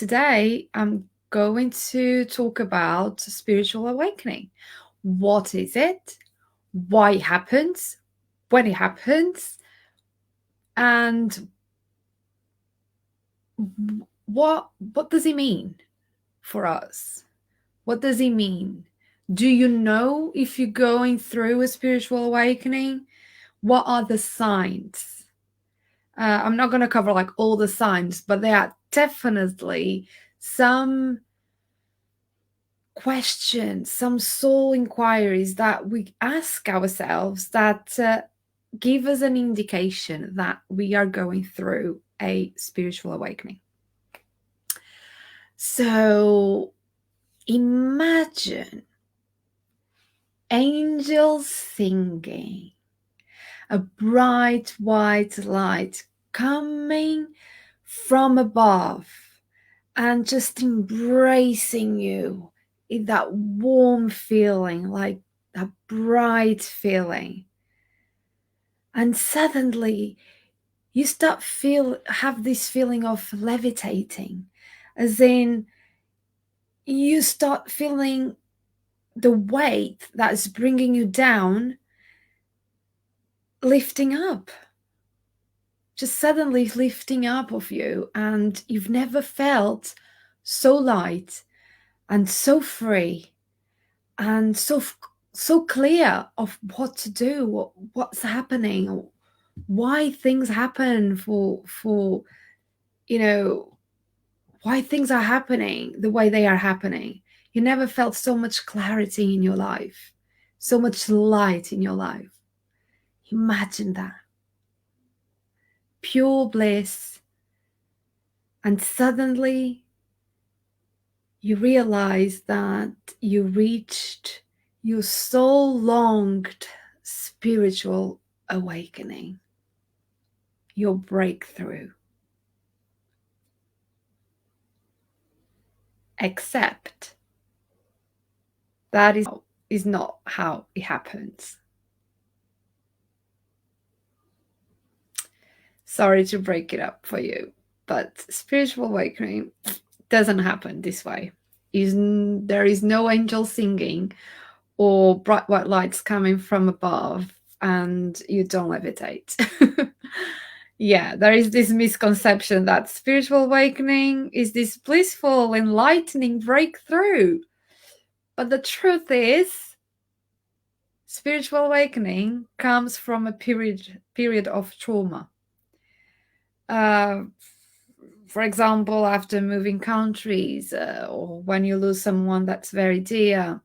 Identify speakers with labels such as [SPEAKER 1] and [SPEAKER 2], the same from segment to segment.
[SPEAKER 1] Today, I'm going to talk about spiritual awakening. What is it? Why it happens? When it happens? And what does it mean for us? What does it mean? Do you know if you're going through a spiritual awakening? What are the signs? I'm not going to cover like all the signs, but there are definitely some questions, some soul inquiries that we ask ourselves that give us an indication that we are going through a spiritual awakening. So imagine angels singing, a bright white light coming from above and just embracing you in that warm feeling, like that bright feeling. And suddenly you have this feeling of levitating, as in you start feeling the weight that's bringing you down lifting up, just suddenly lifting up of you, and you've never felt so light and so free and so clear of what to do, what's happening, why things happen, for why things are happening the way they are happening. You never felt so much clarity in your life, so much light in your life. Imagine that. Pure bliss. And suddenly you realize that you reached your so longed spiritual awakening, your breakthrough. Except that is not how it happens. Sorry to break it up for you, but spiritual awakening doesn't happen this way. There is no angel singing or bright white lights coming from above and you don't levitate. Yeah, there is this misconception that spiritual awakening is this blissful, enlightening breakthrough. But the truth is, spiritual awakening comes from a period of trauma. For example, after moving countries, or when you lose someone that's very dear,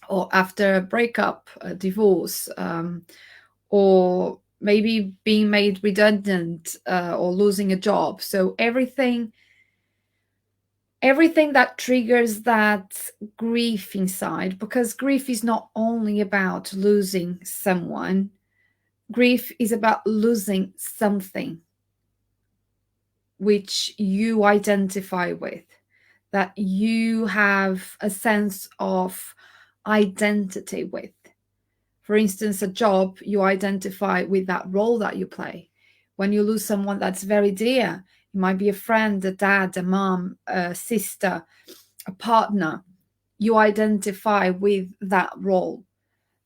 [SPEAKER 1] or after a breakup, a divorce, or maybe being made redundant, or losing a job. So everything that triggers that grief inside, because grief is not only about losing someone, grief is about losing something which you identify with, that you have a sense of identity with. For instance, a job, you identify with that role that you play. When you lose someone that's very dear, it might be a friend, a dad, a mom, a sister, a partner, you identify with that role.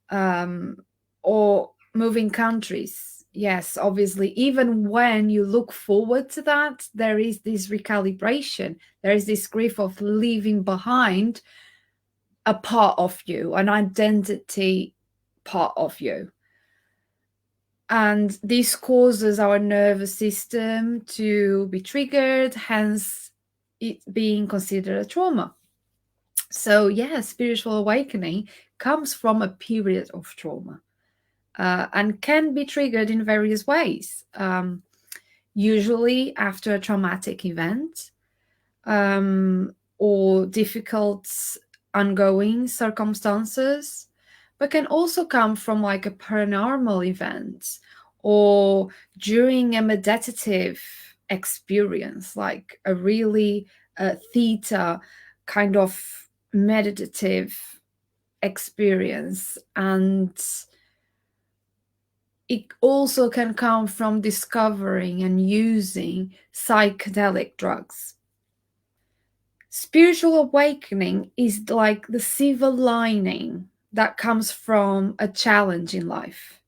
[SPEAKER 1] Or moving countries, yes, obviously, even when you look forward to that, there is this recalibration, there is this grief of leaving behind a part of you, an identity part of you. And this causes our nervous system to be triggered, hence it being considered a trauma. So yeah, spiritual awakening comes from a period of trauma, and can be triggered in various ways. Usually after a traumatic event, or difficult ongoing circumstances, but can also come from like a paranormal event or during a meditative experience, like a really theta kind of meditative experience. And it also can come from discovering and using psychedelic drugs. Spiritual awakening is like the silver lining that comes from a challenge in life,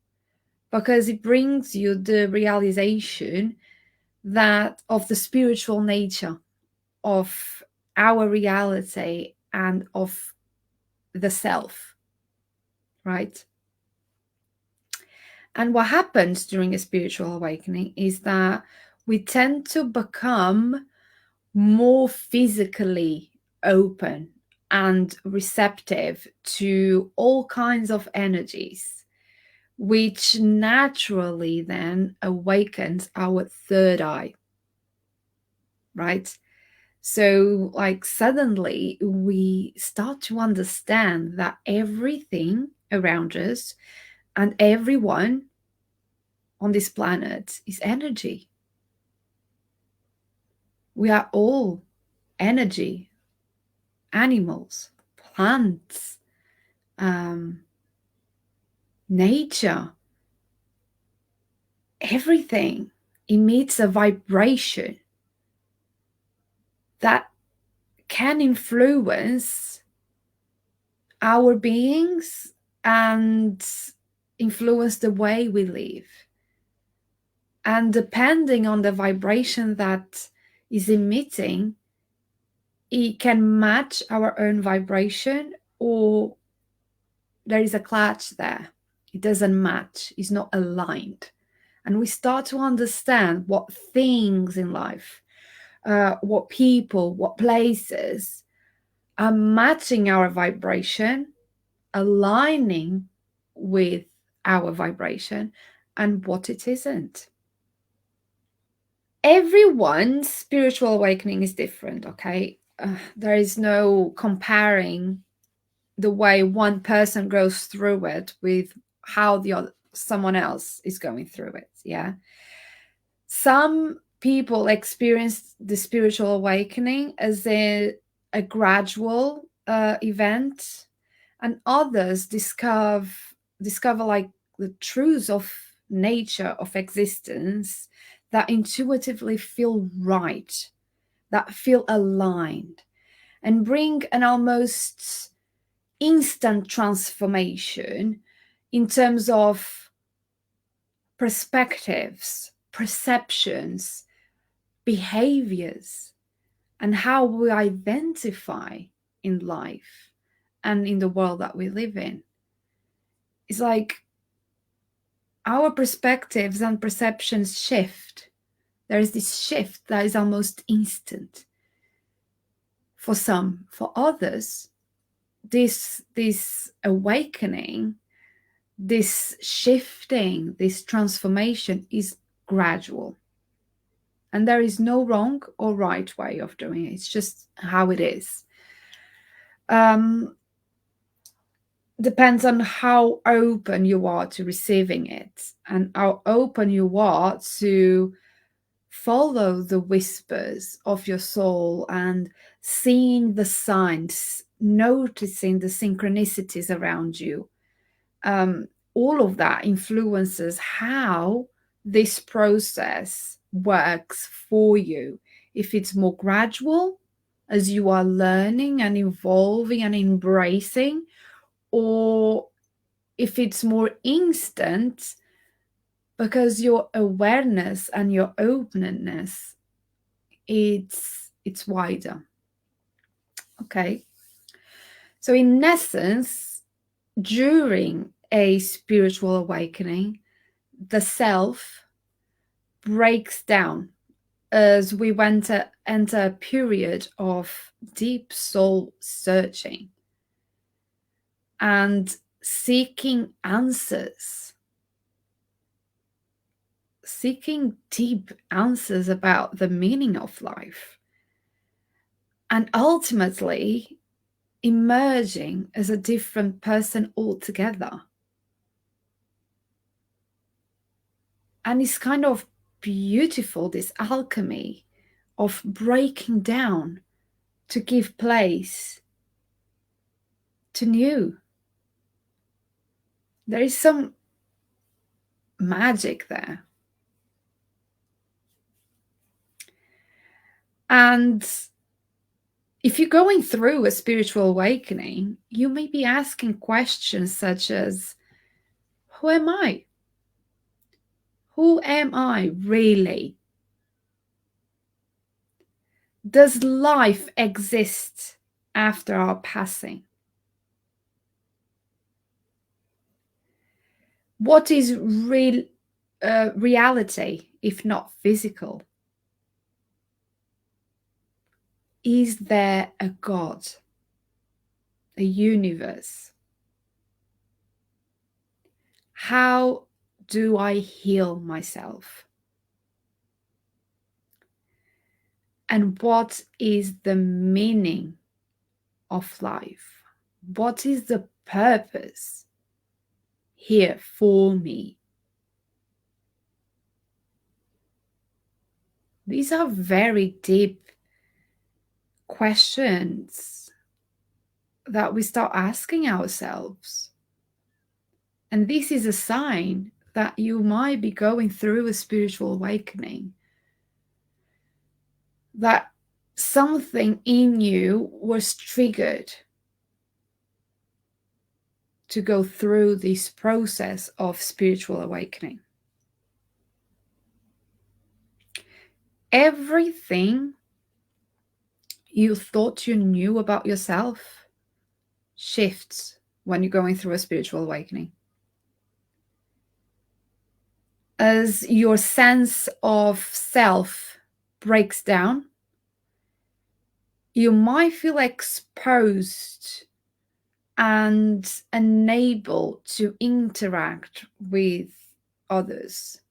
[SPEAKER 1] because it brings you the realization that of the spiritual nature of our reality and of the self, right? And what happens during a spiritual awakening is that we tend to become more physically open and receptive to all kinds of energies, which naturally then awakens our third eye, right? So, like, suddenly we start to understand that everything around us and everyone on this planet is energy. We are all energy, animals, plants, um, nature, everything emits a vibration that can influence our beings and influence the way we live. And depending on the vibration that is emitting, it can match our own vibration, or there is a clash there. It doesn't match, it's not aligned. And we start to understand what things in life, what people, what places are matching our vibration, aligning with our vibration, and what it isn't. Everyone's spiritual awakening is different, okay? There is no comparing the way one person goes through it with how the other someone else is going through it. Yeah, some people experience the spiritual awakening as a gradual event, and others discover like the truths of nature, of existence, that intuitively feel right, that feel aligned, and bring an almost instant transformation in terms of perspectives, perceptions, behaviors, and how we identify in life and in the world that we live in. It's like our perspectives and perceptions shift. There is this shift that is almost instant for some. For others, this awakening, this shifting, this transformation is gradual. And there is no wrong or right way of doing it. It's just how it is. Depends on how open you are to receiving it, and how open you are to follow the whispers of your soul and seeing the signs, noticing the synchronicities around you. All of that influences how this process works for you. If it's more gradual, as you are learning and evolving and embracing, or if it's more instant, because your awareness and your openness, it's wider. Okay, so in essence, during a spiritual awakening, the self breaks down as we enter a period of deep soul searching and seeking answers, seeking deep answers about the meaning of life, and ultimately emerging as a different person altogether. And it's kind of beautiful, this alchemy of breaking down to give place to new. There is some magic there. And If you're going through a spiritual awakening, you may be asking questions such as, who am I? Who am I really? Does life exist after our passing? What is reality if not physical? Is there a God, a universe? How do I heal myself? And what is the meaning of life? What is the purpose here for me? These are very deep questions that we start asking ourselves. And this is a sign that you might be going through a spiritual awakening, that something in you was triggered to go through this process of spiritual awakening. Everything you thought you knew about yourself shifts when you're going through a spiritual awakening. As your sense of self breaks down, you might feel exposed and unable to interact with others.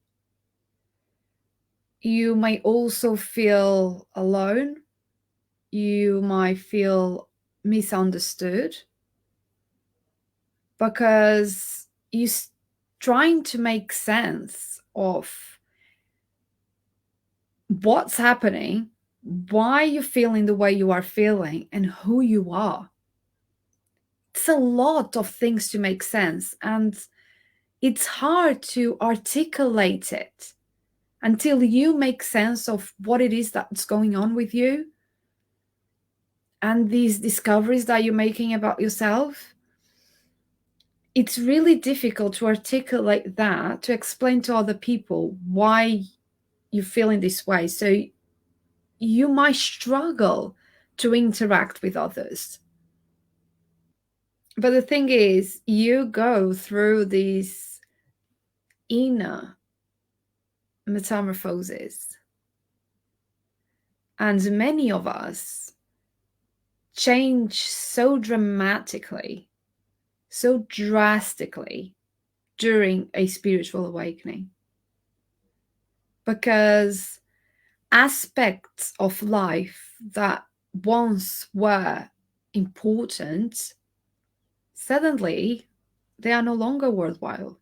[SPEAKER 1] You may also feel alone. You might feel misunderstood because you're trying to make sense of what's happening, why you're feeling the way you are feeling, and who you are. It's a lot of things to make sense, and it's hard to articulate it until you make sense of what it is that's going on with you and these discoveries that you're making about yourself. It's really difficult to articulate that, to explain to other people why you're feeling this way. So you might struggle to interact with others. But the thing is, you go through these inner metamorphoses. And many of us change so dramatically, so drastically during a spiritual awakening. Because aspects of life that once were important, suddenly they are no longer worthwhile.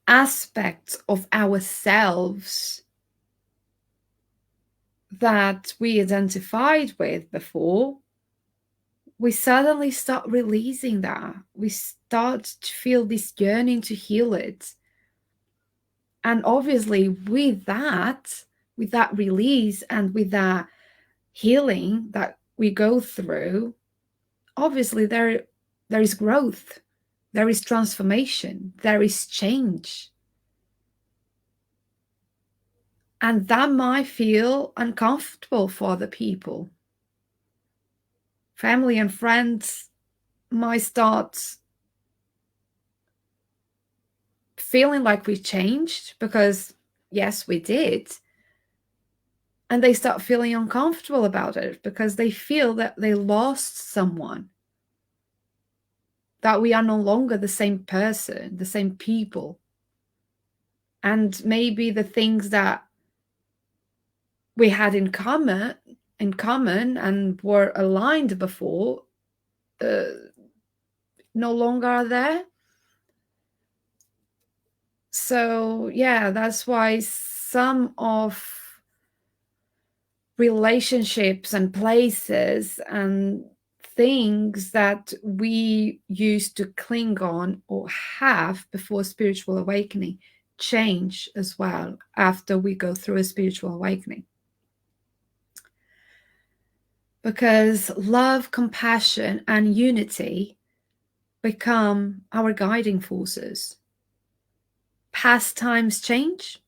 [SPEAKER 1] Aspects of ourselves that we identified with before, we suddenly start releasing that. We start to feel this yearning to heal it. And obviously with that release and with that healing that we go through, obviously there is growth, there is transformation, there is change. And that might feel uncomfortable for other people. Family and friends might start feeling like we changed because, yes, we did. And they start feeling uncomfortable about it because they feel that they lost someone, that we are no longer the same person, the same people. And maybe the things that we had in common and were aligned before no longer are there. So yeah, that's why some of relationships and places and things that we used to cling on or have before spiritual awakening change as well after we go through a spiritual awakening. because love, compassion, and unity become our guiding forces. Past times change.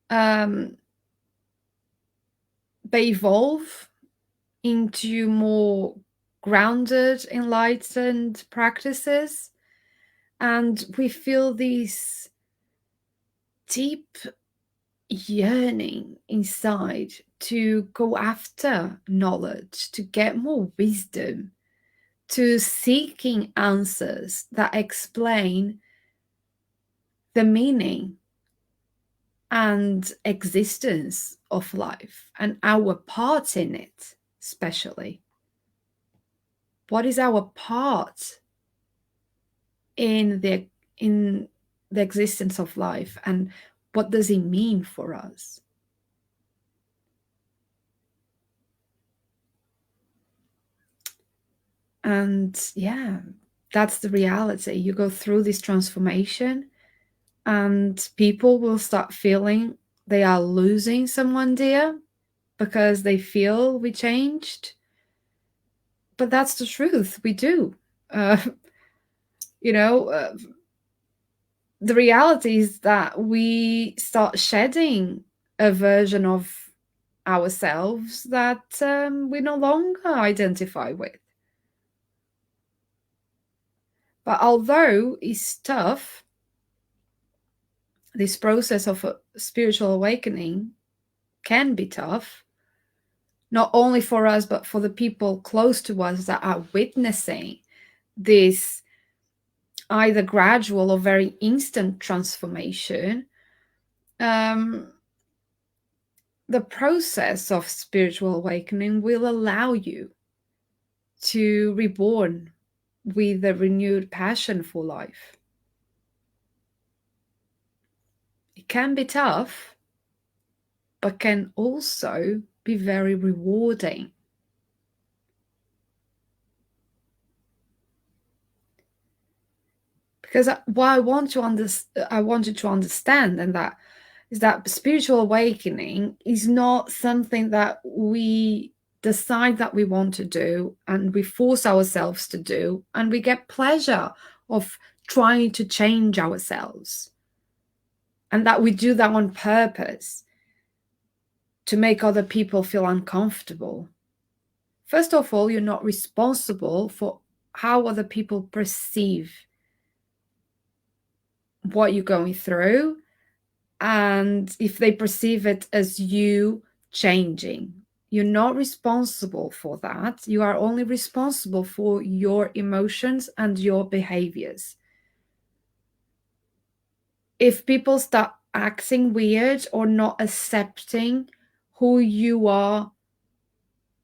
[SPEAKER 1] They evolve into more grounded, enlightened practices. And we feel this deep yearning inside to go after knowledge, to get more wisdom, to seeking answers that explain the meaning and existence of life and our part in it, especially. What is our part in the existence of life, and what does it mean for us? And yeah, that's the reality. You go through this transformation, and people will start feeling they are losing someone dear because they feel we changed. But that's the truth. We do. Uh, you know, the reality is that we start shedding a version of ourselves that we no longer identify with. But although it's tough, this process of a spiritual awakening can be tough, not only for us, but for the people close to us that are witnessing this either gradual or very instant transformation. The process of spiritual awakening will allow you to reborn with a renewed passion for life. It can be tough, but can also be very rewarding. Because what I want you to understand, and that is that spiritual awakening is not something that we decide that we want to do and we force ourselves to do, and we get pleasure of trying to change ourselves, and that we do that on purpose to make other people feel uncomfortable. First of all, you're not responsible for how other people perceive what you're going through, and if they perceive it as you changing. You're not responsible for that. You are only responsible for your emotions and your behaviors. If people start acting weird or not accepting who you are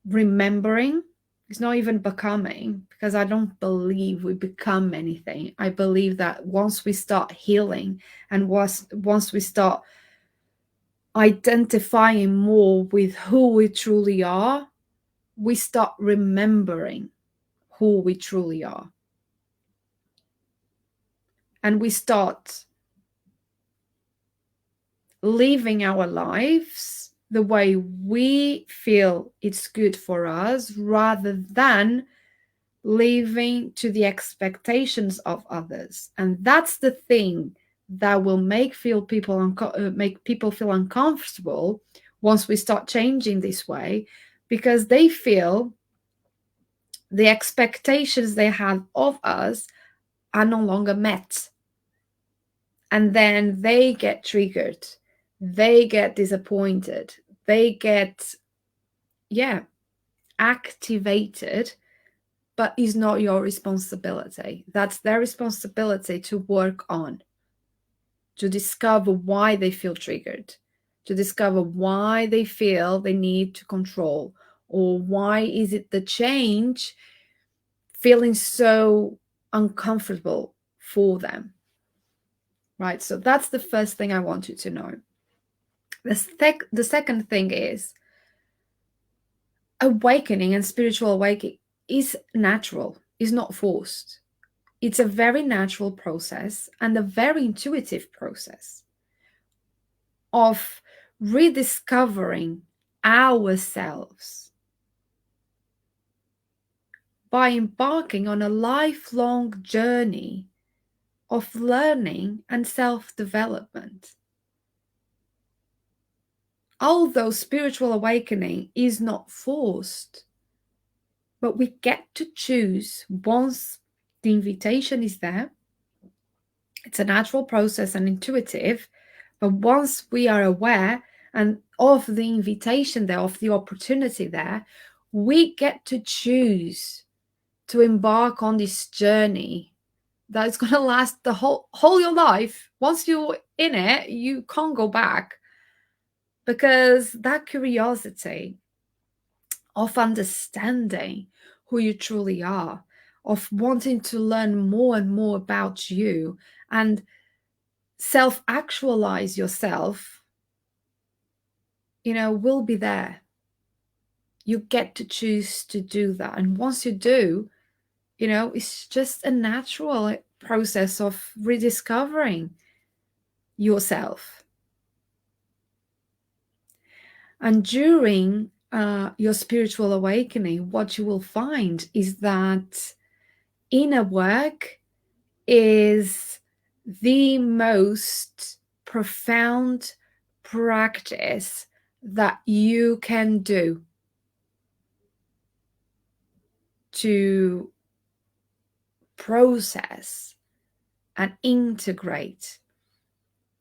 [SPEAKER 1] remembering, it's not even becoming, because I don't believe we become anything. I believe that once we start healing and once we start identifying more with who we truly are, we start remembering who we truly are. And we start living our lives the way we feel it's good for us, rather than living to the expectations of others. And that's the thing that will make people feel uncomfortable once we start changing this way, because they feel the expectations they have of us are no longer met. And then they get triggered, they get disappointed, they get activated. But it's not your responsibility. That's their responsibility to work on, to discover why they feel triggered, to discover why they feel they need to control, or why is it the change feeling so uncomfortable for them. Right? So that's the first thing I want you to know. The second thing is awakening, and spiritual awakening is natural, is not forced. It's a very natural process and a very intuitive process of rediscovering ourselves by embarking on a lifelong journey of learning and self-development. Although spiritual awakening is not forced, but we get to choose once the invitation is there. It's a natural process and intuitive, but once we are aware and of the invitation there, of the opportunity there, we get to choose to embark on this journey that's going to last the whole your life. Once you're in it, you can't go back, because that curiosity of understanding who you truly are, of wanting to learn more and more about you and self-actualize yourself, will be there. You get to choose to do that. And once you do, it's just a natural process of rediscovering yourself. And during your spiritual awakening, what you will find is that inner work is the most profound practice that you can do to process and integrate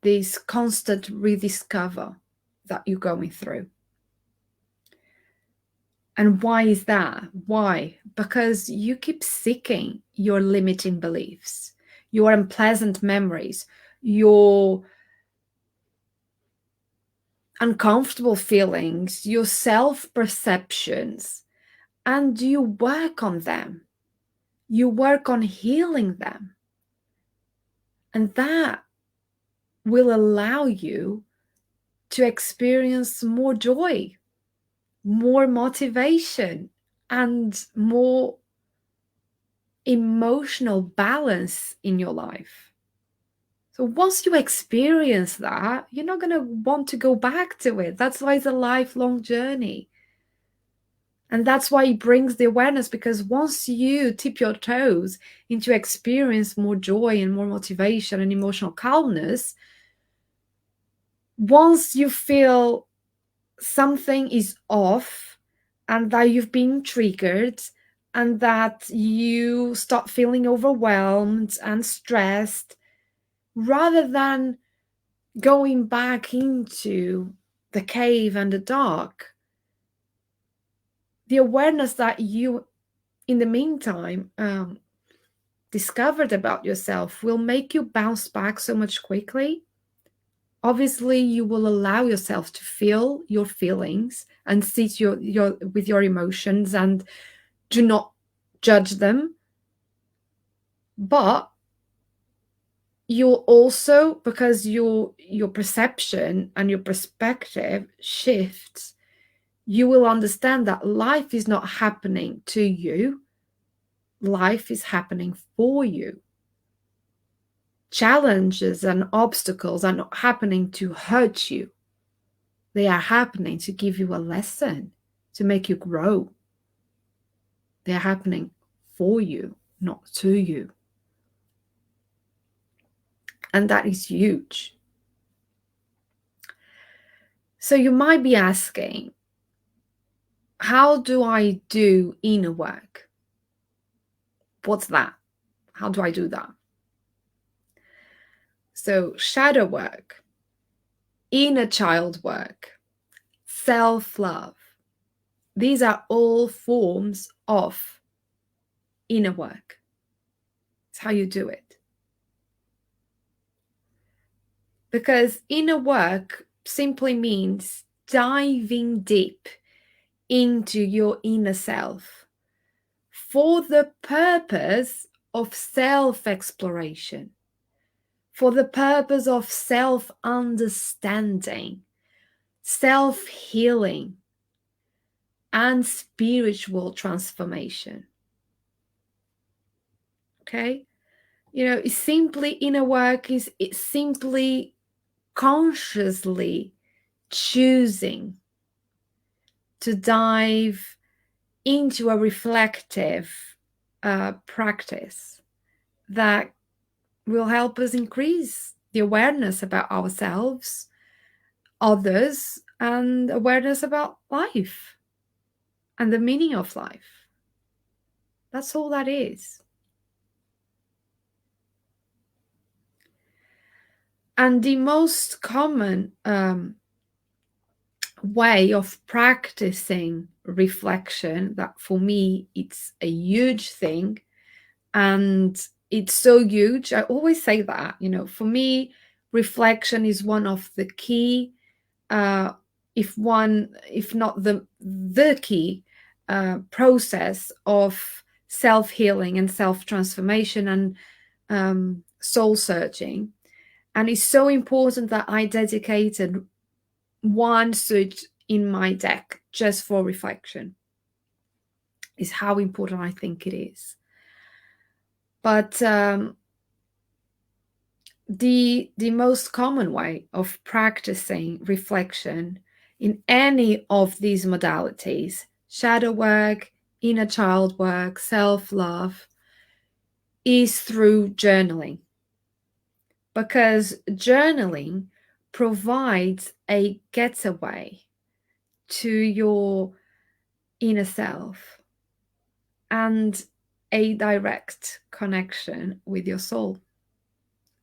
[SPEAKER 1] this constant rediscover that you're going through. And why is that? Why? Because you keep seeking your limiting beliefs, your unpleasant memories, your uncomfortable feelings, your self-perceptions, and you work on them. You work on healing them. And that will allow you to experience more joy, more motivation, and more emotional balance in your life. So once you experience that, you're not going to want to go back to it. That's why it's a lifelong journey. And that's why it brings the awareness, because once you tip your toes into experience more joy and more motivation and emotional calmness, once you feel something is off and that you've been triggered and that you start feeling overwhelmed and stressed, rather than going back into the cave and the dark, the awareness that you, in the meantime, discovered about yourself will make you bounce back so much quickly. Obviously, you will allow yourself to feel your feelings and sit with your emotions and do not judge them. But you'll also, because your perception and your perspective shifts, you will understand that life is not happening to you. Life is happening for you. Challenges and obstacles are not happening to hurt you. They are happening to give you a lesson, to make you grow. They are happening for you, not to you. And that is huge. So you might be asking, how do I do inner work? What's that? How do I do that? So shadow work, inner child work, self-love, these are all forms of inner work. It's how you do it. Because inner work simply means diving deep into your inner self for the purpose of self-exploration, for the purpose of self-understanding, self-healing, and spiritual transformation. Okay? It's simply inner work it's simply consciously choosing to dive into a reflective practice that will help us increase the awareness about ourselves, others, and awareness about life and the meaning of life. That's all that is. And the most common way of practicing reflection, that for me, it's a huge thing. And it's so huge. I always say that, for me, reflection is one of the key, if not the key process of self-healing and self-transformation and soul searching. And it's so important that I dedicated one suit in my deck just for reflection. Is how important I think it is. But the most common way of practicing reflection in any of these modalities, shadow work, inner child work, self-love, is through journaling. Because journaling provides a getaway to your inner self and a direct connection with your soul.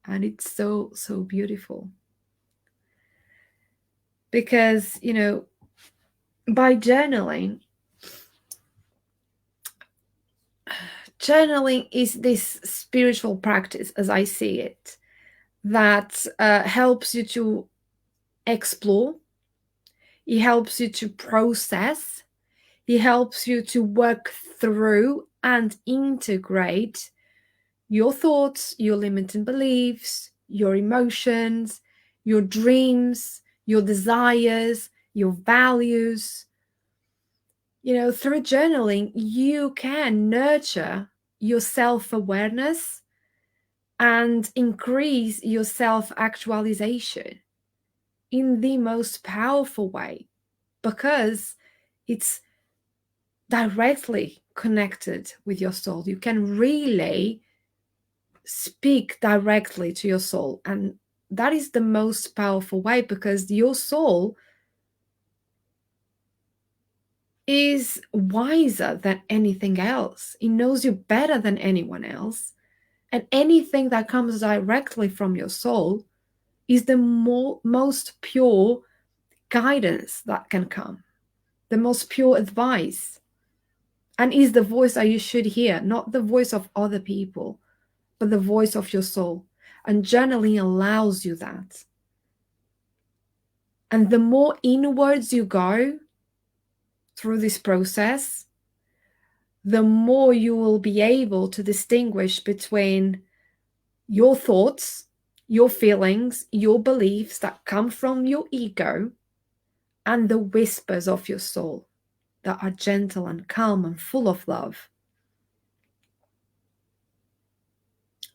[SPEAKER 1] And it's so, so beautiful. Because, by journaling is this spiritual practice, as I see it, that helps you to explore. It helps you to process. It helps you to work through and integrate your thoughts, your limiting beliefs, your emotions, your dreams, your desires, your values. Through journaling, you can nurture your self-awareness and increase your self-actualization in the most powerful way, because it's directly connected with your soul. You can really speak directly to your soul, and that is the most powerful way, because your soul is wiser than anything else. It knows you better than anyone else, and anything that comes directly from your soul is the most pure guidance that can come, the most pure advice, and is the voice that you should hear, not the voice of other people, but the voice of your soul. And journaling allows you that. And the more inwards you go through this process, the more you will be able to distinguish between your thoughts, your feelings, your beliefs that come from your ego, and the whispers of your soul that are gentle and calm and full of love.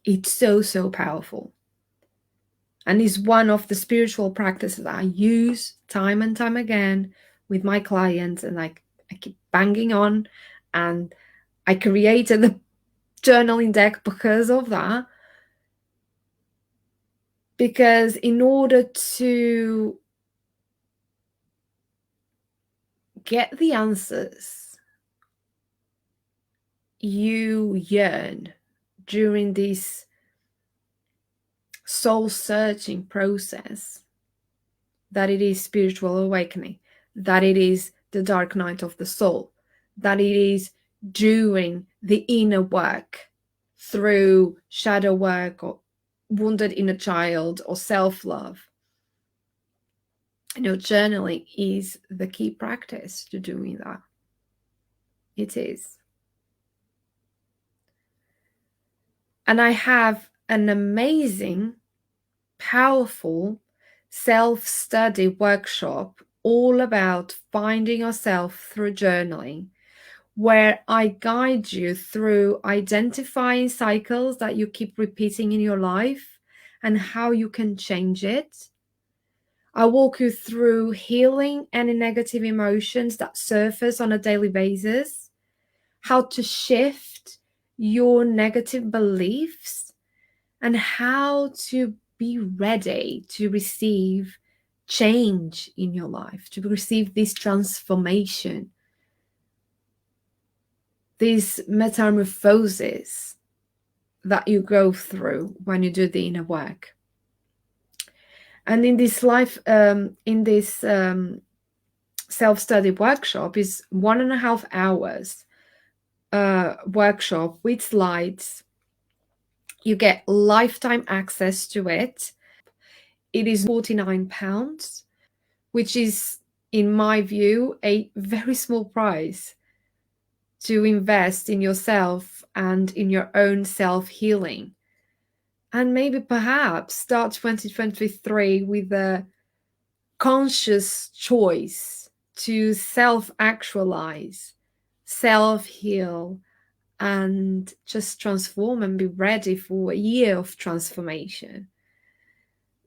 [SPEAKER 1] It's so, so powerful. And is one of the spiritual practices I use time and time again with my clients. And I keep banging on. And I created the journaling deck because of that. Because in order to get the answers you yearn during this soul-searching process, that it is spiritual awakening, that it is the dark night of the soul, that it is doing the inner work through shadow work or wounded inner child or self-love. Journaling is the key practice to doing that. It is. And I have an amazing, powerful self-study workshop all about finding yourself through journaling, where I guide you through identifying cycles that you keep repeating in your life and how you can change it. I walk you through healing any negative emotions that surface on a daily basis, how to shift your negative beliefs, and how to be ready to receive change in your life, to receive this transformation, this metamorphosis that you go through when you do the inner work. And in this self-study workshop is 1.5 hours workshop with slides. You get lifetime access to it. It is £49, which is, in my view, a very small price to invest in yourself and in your own self-healing. And maybe perhaps start 2023 with a conscious choice to self-actualize, self-heal, and just transform and be ready for a year of transformation.